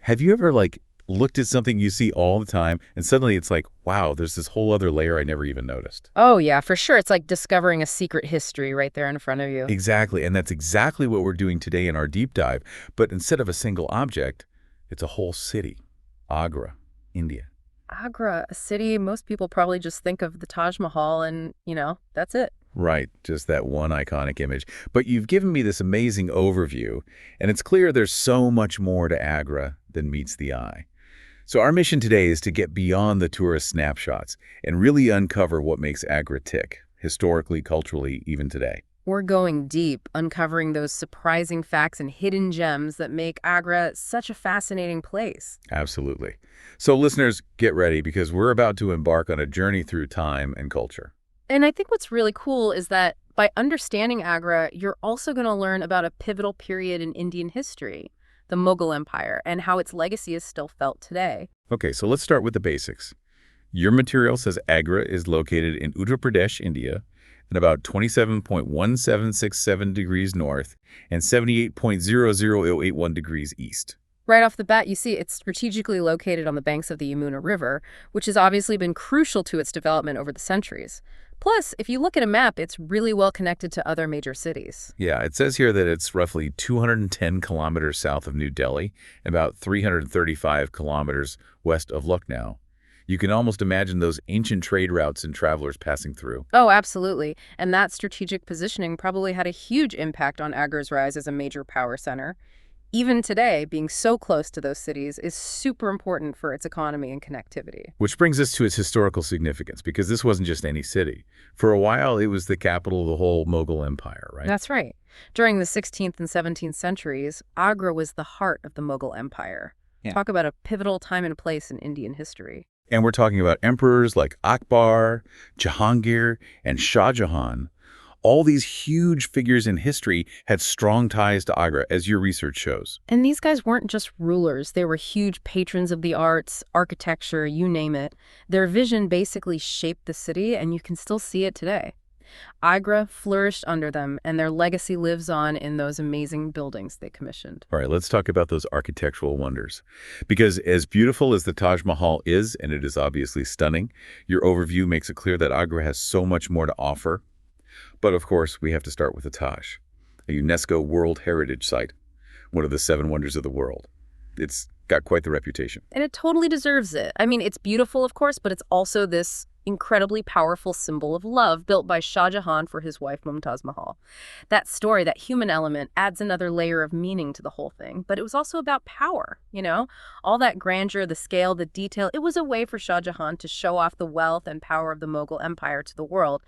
Have you ever, looked at something you see all the time, and suddenly it's like, wow, there's this whole other layer I never even noticed? Oh, yeah, for sure. It's like discovering a secret history right there in front of you. Exactly, and that's exactly what we're doing today in our deep dive. But instead of a single object, it's a whole city. Agra, India. Agra, a city, most people probably just think of the Taj Mahal and, that's it. Right, just that one iconic image. But you've given me this amazing overview, and it's clear there's so much more to Agra than meets the eye. So our mission today is to get beyond the tourist snapshots and really uncover what makes Agra tick, historically, culturally, even today. We're going deep, uncovering those surprising facts and hidden gems that make Agra such a fascinating place. Absolutely. So listeners, get ready because we're about to embark on a journey through time and culture. And I think what's really cool is that by understanding Agra, you're also going to learn about a pivotal period in Indian history, the Mughal Empire, and how its legacy is still felt today. Okay, so let's start with the basics. Your material says Agra is located in Uttar Pradesh, India, at about 27.1767 degrees north and 78.00081 degrees east. Right off the bat, you see it's strategically located on the banks of the Yamuna River, which has obviously been crucial to its development over the centuries. Plus, if you look at a map, it's really well connected to other major cities. Yeah, it says here that it's roughly 210 kilometers south of New Delhi and about 335 kilometers west of Lucknow. You can almost imagine those ancient trade routes and travelers passing through. Oh, absolutely. And that strategic positioning probably had a huge impact on Agra's rise as a major power center. Even today, being so close to those cities is super important for its economy and connectivity. Which brings us to its historical significance, because this wasn't just any city. For a while, it was the capital of the whole Mughal Empire, right? That's right. During the 16th and 17th centuries, Agra was the heart of the Mughal Empire. Yeah. Talk about a pivotal time and place in Indian history. And we're talking about emperors like Akbar, Jahangir, and Shah Jahan. All these huge figures in history had strong ties to Agra, as your research shows. And these guys weren't just rulers. They were huge patrons of the arts, architecture, you name it. Their vision basically shaped the city, and you can still see it today. Agra flourished under them, and their legacy lives on in those amazing buildings they commissioned. All right, let's talk about those architectural wonders. Because as beautiful as the Taj Mahal is, and it is obviously stunning, your overview makes it clear that Agra has so much more to offer. But of course, we have to start with the Taj, a UNESCO World Heritage Site, one of the 7 wonders of the world. It's got quite the reputation. And it totally deserves it. I mean, it's beautiful, of course, but it's also this incredibly powerful symbol of love built by Shah Jahan for his wife Mumtaz Mahal. That story, that human element, adds another layer of meaning to the whole thing. But it was also about power, All that grandeur, the scale, the detail. It was a way for Shah Jahan to show off the wealth and power of the Mughal Empire to the world,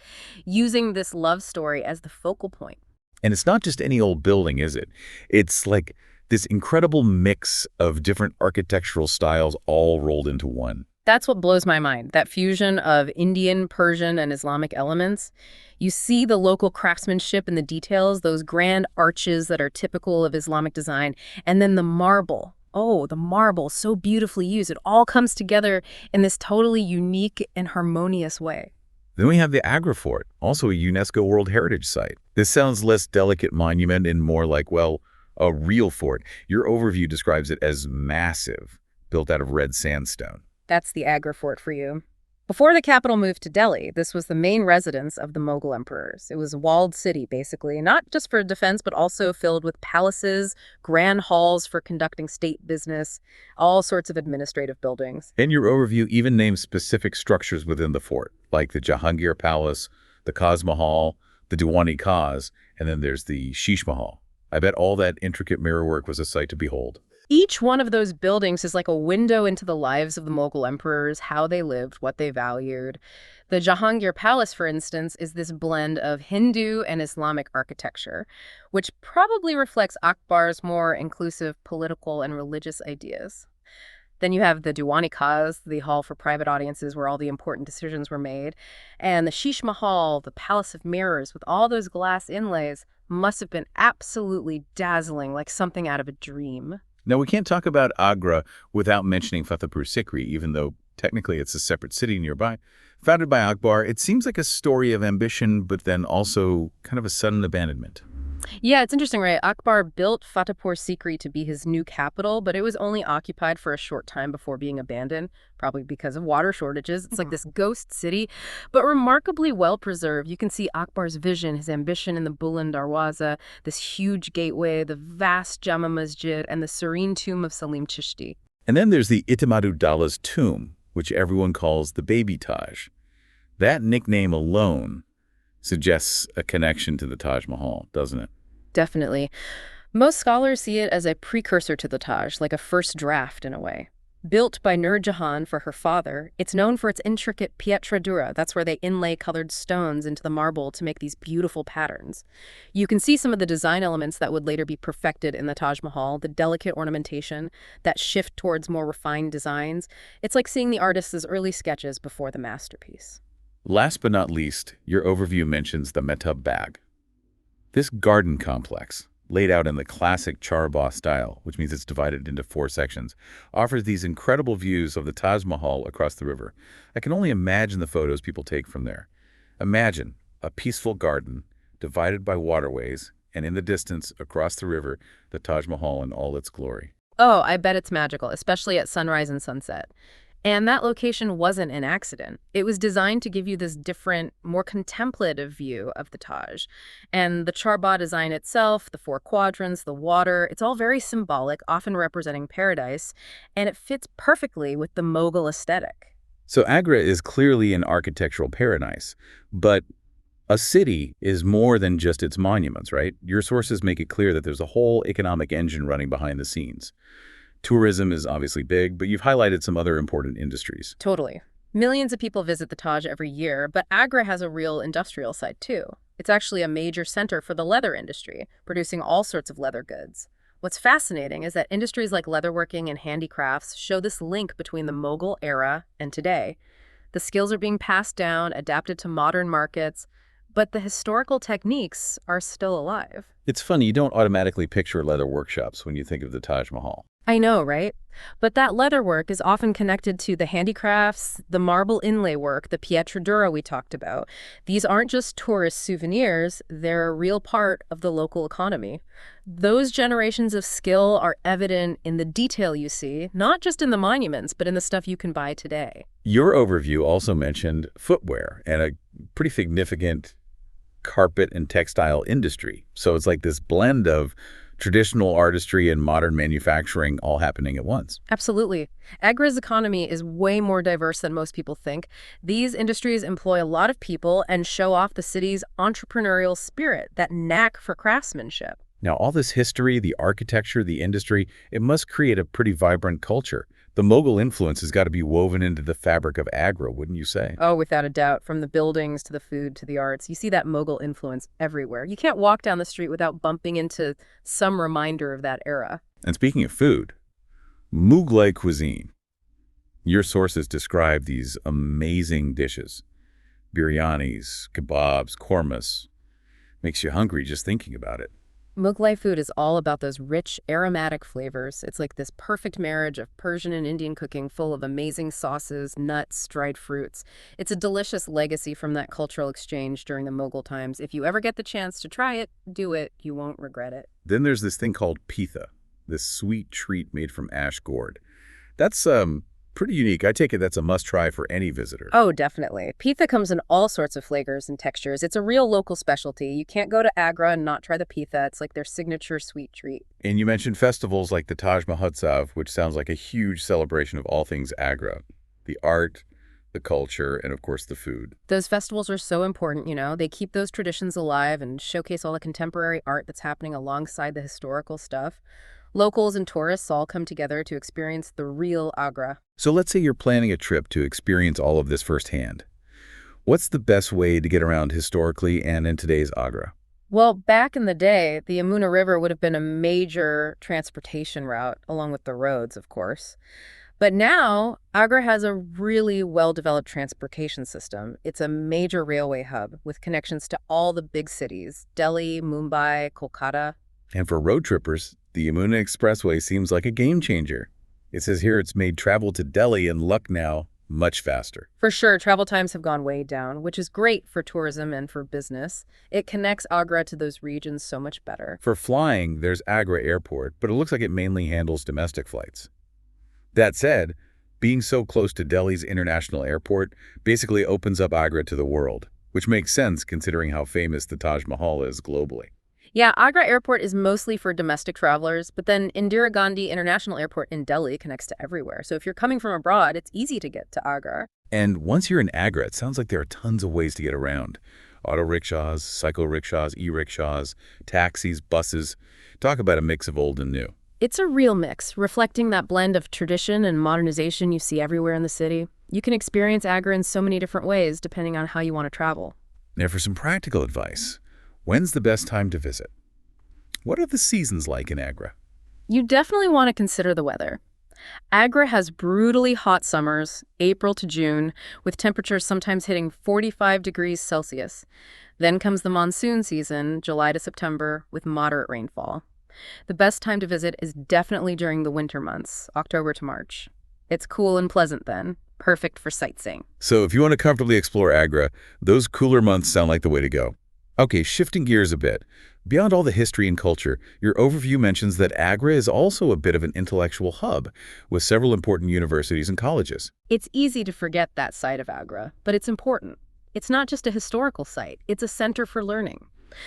using this love story as the focal point. And it's not just any old building, is it? It's like this incredible mix of different architectural styles all rolled into one. That's what blows my mind, that fusion of Indian, Persian, and Islamic elements. You see the local craftsmanship in the details, those grand arches that are typical of Islamic design, and then the marble. Oh, the marble, so beautifully used. It all comes together in this totally unique and harmonious way. Then we have the Agra Fort, also a UNESCO World Heritage Site. This sounds less delicate monument and more like, well, a real fort. Your overview describes it as massive, built out of red sandstone. That's the Agra Fort for you. Before the capital moved to Delhi, this was the main residence of the Mughal emperors. It was a walled city, basically, not just for defense, but also filled with palaces, grand halls for conducting state business, all sorts of administrative buildings. And your overview even names specific structures within the fort, like the Jahangir Palace, the Taj Mahal, the Diwani Khas, and then there's the Sheesh Mahal. I bet all that intricate mirrorwork was a sight to behold. Each one of those buildings is like a window into the lives of the Mughal emperors, how they lived, what they valued. The Jahangir Palace, for instance, is this blend of Hindu and Islamic architecture, which probably reflects Akbar's more inclusive political and religious ideas. Then you have the Diwani Khas, the hall for private audiences where all the important decisions were made, and the Sheesh Mahal, the Palace of Mirrors with all those glass inlays, must have been absolutely dazzling, like something out of a dream. Now, we can't talk about Agra without mentioning Fatehpur Sikri, even though technically it's a separate city nearby. Founded by Akbar, it seems like a story of ambition, but then also kind of a sudden abandonment. Yeah, it's interesting, right? Akbar built Fatehpur Sikri to be his new capital, but it was only occupied for a short time before being abandoned, probably because of water shortages. It's like this ghost city, but remarkably well preserved. You can see Akbar's vision, his ambition in the Buland Darwaza, this huge gateway, the vast Jama Masjid, and the serene tomb of Salim Chishti. And then there's the Itimadu Dala's tomb, which everyone calls the Baby Taj. That nickname alone suggests a connection to the Taj Mahal, doesn't it? Definitely. Most scholars see it as a precursor to the Taj, like a first draft in a way. Built by Nur Jahan for her father, it's known for its intricate pietra dura. That's where they inlay colored stones into the marble to make these beautiful patterns. You can see some of the design elements that would later be perfected in the Taj Mahal, the delicate ornamentation, that shift towards more refined designs. It's like seeing the artist's early sketches before the masterpiece. Last but not least, your overview mentions the Mehtab Bagh. This garden complex, laid out in the classic charbagh style, which means it's divided into 4 sections, offers these incredible views of the Taj Mahal across the river. I can only imagine the photos people take from there. Imagine a peaceful garden divided by waterways, and in the distance, across the river, the Taj Mahal in all its glory. Oh, I bet it's magical, especially at sunrise and sunset. And that location wasn't an accident. It was designed to give you this different, more contemplative view of the Taj. And the charbagh design itself, the 4 quadrants, the water, it's all very symbolic, often representing paradise, and it fits perfectly with the Mughal aesthetic. So Agra is clearly an architectural paradise, but a city is more than just its monuments, right? Your sources make it clear that there's a whole economic engine running behind the scenes. Tourism is obviously big, but you've highlighted some other important industries. Totally. Millions of people visit the Taj every year, but Agra has a real industrial side too. It's actually a major center for the leather industry, producing all sorts of leather goods. What's fascinating is that industries like leatherworking and handicrafts show this link between the Mughal era and today. The skills are being passed down, adapted to modern markets, but the historical techniques are still alive. It's funny, you don't automatically picture leather workshops when you think of the Taj Mahal. I know, right? But that leather work is often connected to the handicrafts, the marble inlay work, the pietra dura we talked about. These aren't just tourist souvenirs, they're a real part of the local economy. Those generations of skill are evident in the detail you see, not just in the monuments, but in the stuff you can buy today. Your overview also mentioned footwear and a pretty significant carpet and textile industry. So it's like this blend of traditional artistry and modern manufacturing all happening at once. Absolutely. Agra's economy is way more diverse than most people think. These industries employ a lot of people and show off the city's entrepreneurial spirit, that knack for craftsmanship. Now, all this history, the architecture, the industry, it must create a pretty vibrant culture. The Mughal influence has got to be woven into the fabric of Agra, wouldn't you say? Oh, without a doubt, from the buildings to the food to the arts, you see that Mughal influence everywhere. You can't walk down the street without bumping into some reminder of that era. And speaking of food, Mughlai cuisine. Your sources describe these amazing dishes. Biryanis, kebabs, kormas. Makes you hungry just thinking about it. Mughlai food is all about those rich, aromatic flavors. It's like this perfect marriage of Persian and Indian cooking full of amazing sauces, nuts, dried fruits. It's a delicious legacy from that cultural exchange during the Mughal times. If you ever get the chance to try it, do it. You won't regret it. Then there's this thing called pitha, this sweet treat made from ash gourd. That's pretty unique. I take it that's a must-try for any visitor. Oh, definitely. Pitha comes in all sorts of flavors and textures. It's a real local specialty. You can't go to Agra and not try the pitha. It's like their signature sweet treat. And you mentioned festivals like the Taj Mahotsav, which sounds like a huge celebration of all things Agra. The art, the culture, and of course the food. Those festivals are so important, you know. They keep those traditions alive and showcase all the contemporary art that's happening alongside the historical stuff. Locals and tourists all come together to experience the real Agra. So let's say you're planning a trip to experience all of this firsthand. What's the best way to get around historically and in today's Agra? Well, back in the day, the Yamuna River would have been a major transportation route, along with the roads, of course. But now, Agra has a really well-developed transportation system. It's a major railway hub with connections to all the big cities, Delhi, Mumbai, Kolkata. And for road trippers, the Yamuna Expressway seems like a game changer. It says here it's made travel to Delhi and Lucknow much faster. For sure, travel times have gone way down, which is great for tourism and for business. It connects Agra to those regions so much better. For flying, there's Agra Airport, but it looks like it mainly handles domestic flights. That said, being so close to Delhi's international airport basically opens up Agra to the world, which makes sense considering how famous the Taj Mahal is globally. Yeah, Agra Airport is mostly for domestic travelers, but then Indira Gandhi International Airport in Delhi connects to everywhere. So if you're coming from abroad, it's easy to get to Agra. And once you're in Agra, it sounds like there are tons of ways to get around. Auto rickshaws, cycle rickshaws, e-rickshaws, taxis, buses. Talk about a mix of old and new. It's a real mix, reflecting that blend of tradition and modernization you see everywhere in the city. You can experience Agra in so many different ways, depending on how you want to travel. Now for some practical advice, when's the best time to visit? What are the seasons like in Agra? You definitely want to consider the weather. Agra has brutally hot summers, April to June, with temperatures sometimes hitting 45 degrees Celsius. Then comes the monsoon season, July to September, with moderate rainfall. The best time to visit is definitely during the winter months, October to March. It's cool and pleasant then, perfect for sightseeing. So if you want to comfortably explore Agra, those cooler months sound like the way to go. Okay, shifting gears a bit. Beyond all the history and culture, your overview mentions that Agra is also a bit of an intellectual hub, with several important universities and colleges. It's easy to forget that side of Agra, but it's important. It's not just a historical site, it's a center for learning.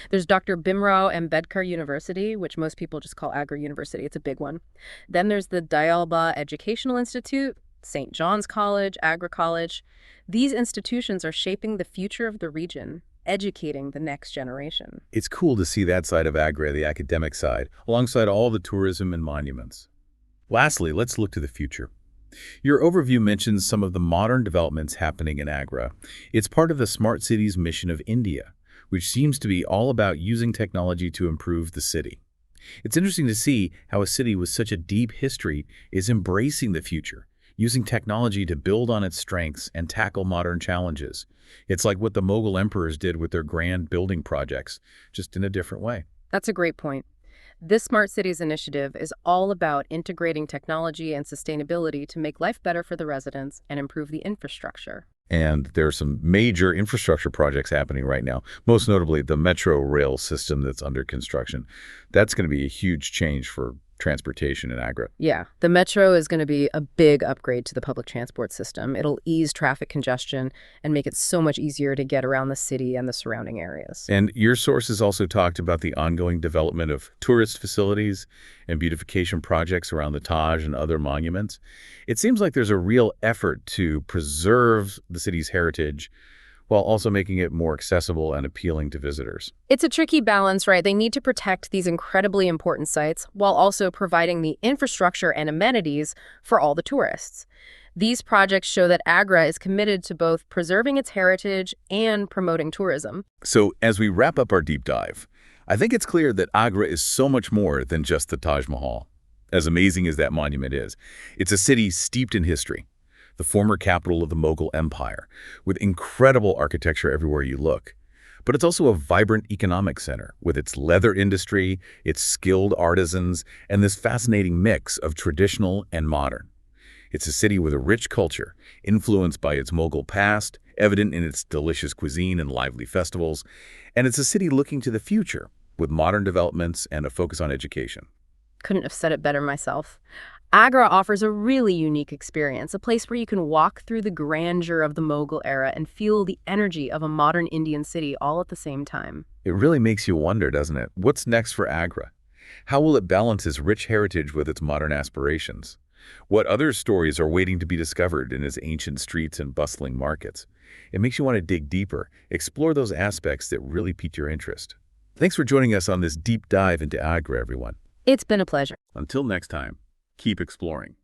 There's Dr. Bhimrao Ambedkar University, which most people just call Agra University. It's a big one. Then there's the Dayalba Educational Institute, St. John's College, Agra College. These institutions are shaping the future of the region, educating the next generation. It's cool to see that side of Agra, the academic side, alongside all the tourism and monuments. Lastly, let's look to the future. Your overview mentions some of the modern developments happening in Agra. It's part of the Smart Cities mission of India, which seems to be all about using technology to improve the city. It's interesting to see how a city with such a deep history is embracing the future, using technology to build on its strengths and tackle modern challenges. It's like what the Mughal emperors did with their grand building projects, just in a different way. That's a great point. This Smart Cities initiative is all about integrating technology and sustainability to make life better for the residents and improve the infrastructure. And there are some major infrastructure projects happening right now, most notably the metro rail system that's under construction. That's going to be a huge change for transportation in Agra. Yeah, the metro is going to be a big upgrade to the public transport system. It'll ease traffic congestion and make it so much easier to get around the city and the surrounding areas. And your sources also talked about the ongoing development of tourist facilities and beautification projects around the Taj and other monuments. It seems like there's a real effort to preserve the city's heritage while also making it more accessible and appealing to visitors. It's a tricky balance, right? They need to protect these incredibly important sites while also providing the infrastructure and amenities for all the tourists. These projects show that Agra is committed to both preserving its heritage and promoting tourism. So as we wrap up our deep dive, I think it's clear that Agra is so much more than just the Taj Mahal. As amazing as that monument is, it's a city steeped in history, the former capital of the Mughal Empire, with incredible architecture everywhere you look. But it's also a vibrant economic center with its leather industry, its skilled artisans, and this fascinating mix of traditional and modern. It's a city with a rich culture, influenced by its Mughal past, evident in its delicious cuisine and lively festivals. And it's a city looking to the future, with modern developments and a focus on education. Couldn't have said it better myself. Agra offers a really unique experience, a place where you can walk through the grandeur of the Mughal era and feel the energy of a modern Indian city all at the same time. It really makes you wonder, doesn't it? What's next for Agra? How will it balance its rich heritage with its modern aspirations? What other stories are waiting to be discovered in its ancient streets and bustling markets? It makes you want to dig deeper, explore those aspects that really pique your interest. Thanks for joining us on this deep dive into Agra, everyone. It's been a pleasure. Until next time, keep exploring.